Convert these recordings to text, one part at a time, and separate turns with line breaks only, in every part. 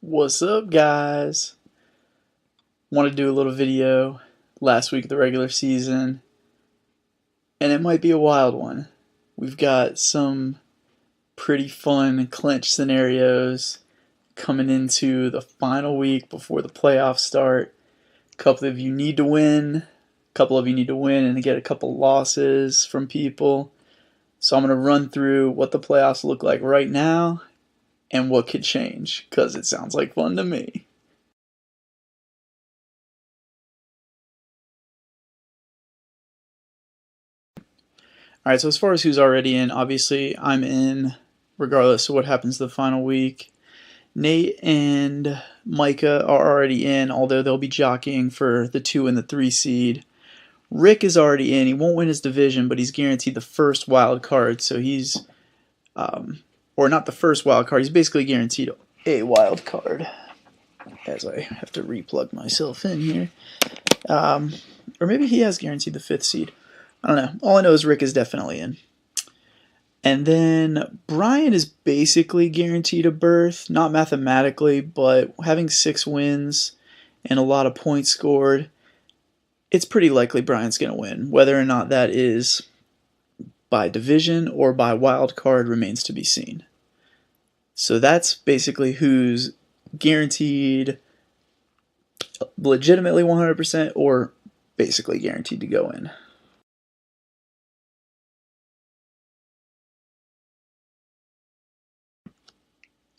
What's up, guys? Want to do a little video last week of the regular season, and it might be a wild one. We've got some pretty fun clinch scenarios coming into the final week before the playoffs start. A couple of you need to win, and get a couple losses from people. So I'm going to run through what the playoffs look like right now and what could change, because it sounds like fun to me. Alright, so as far as who's already in, obviously I'm in regardless of what happens the final week. Nate and Micah are already in, although they'll be jockeying for the 2 and the 3 seed. Rick is already in. He won't win his division, but he's guaranteed the first wild card, so he's, or not the first wild card, he's basically guaranteed a wild card. As I have to replug myself in here. Or maybe he has guaranteed the 5th seed. I don't know. All I know is Rick is definitely in. And then Brian is basically guaranteed a berth. Not mathematically, but having 6 wins and a lot of points scored, it's pretty likely Brian's going to win. Whether or not that is by division or by wild card remains to be seen. So that's basically who's guaranteed legitimately 100% or basically guaranteed to go in.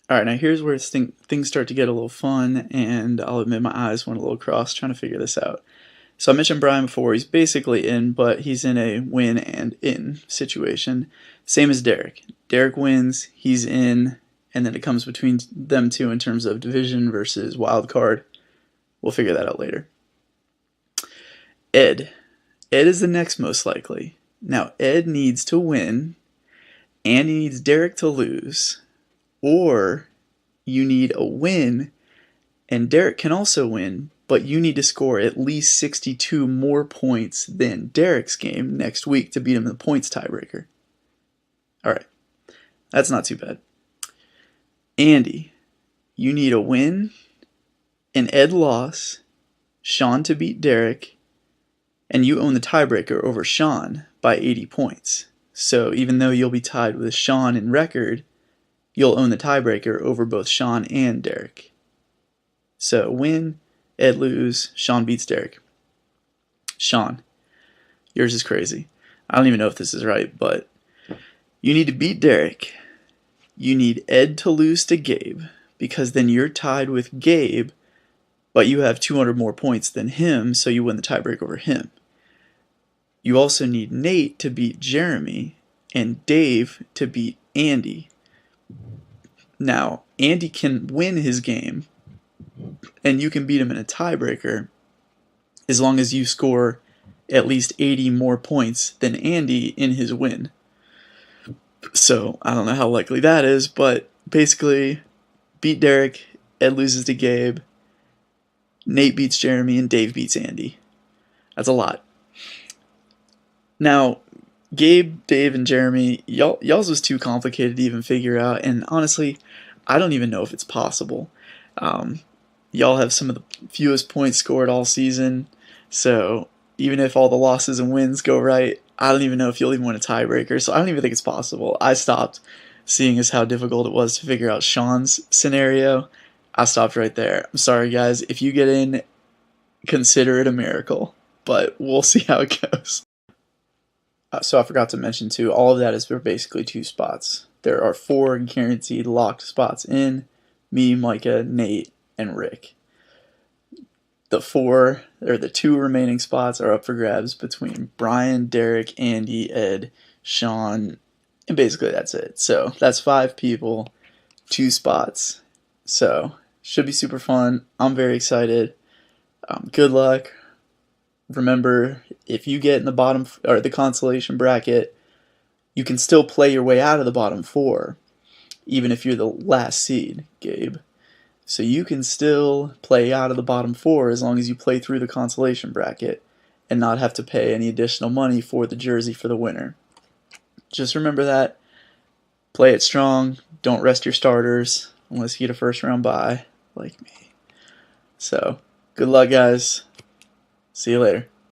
Alright, now here's where things start to get a little fun, and I'll admit my eyes went a little cross trying to figure this out. So I mentioned Brian before. He's basically in, but he's in a win and in situation. Same as Derek. Derek wins, he's in, and then it comes between them two in terms of division versus wild card. We'll figure that out later. Ed. Ed is the next most likely. Now, Ed needs to win, and he needs Derek to lose. Or you need a win, and Derek can also win, but you need to score at least 62 more points than Derek's game next week to beat him in the points tiebreaker. Alright, that's not too bad. Andy, you need a win, an Ed loss, Sean to beat Derek, and you own the tiebreaker over Sean by 80 points. So even though you'll be tied with Sean in record, you'll own the tiebreaker over both Sean and Derek. So win, Ed lose, Sean beats Derek. Sean, yours is crazy. I don't even know if this is right, but you need to beat Derek. You need Ed to lose to Gabe, because then you're tied with Gabe, but you have 200 more points than him, so you win the tiebreaker over him. You also need Nate to beat Jeremy, and Dave to beat Andy. Now, Andy can win his game, and you can beat him in a tiebreaker as long as you score at least 80 more points than Andy in his win. So, I don't know how likely that is, but basically, beat Derek, Ed loses to Gabe, Nate beats Jeremy, and Dave beats Andy. That's a lot. Now, Gabe, Dave, and Jeremy, y'all's was too complicated to even figure out, and honestly, I don't even know if it's possible. Y'all have some of the fewest points scored all season, so even if all the losses and wins go right, I don't even know if you'll even win a tiebreaker, so I don't even think it's possible. I stopped, seeing as how difficult it was to figure out Sean's scenario. I stopped right there. I'm sorry, guys. If you get in, consider it a miracle, but we'll see how it goes. So I forgot to mention too, all of that is for basically 2 spots. There are 4 guaranteed locked spots in, me, Micah, Nate, and Rick. The 2 remaining spots are up for grabs between Brian, Derek, Andy, Ed, Sean, and basically that's it. So that's 5 people, 2 spots. So should be super fun. I'm very excited. Good luck. Remember, if you get in the bottom or the consolation bracket, you can still play your way out of the bottom 4, even if you're the last seed, Gabe. So you can still play out of the bottom 4 as long as you play through the consolation bracket and not have to pay any additional money for the jersey for the winner. Just remember that. Play it strong. Don't rest your starters unless you get a first round bye. like me. So, good luck, guys. See you later.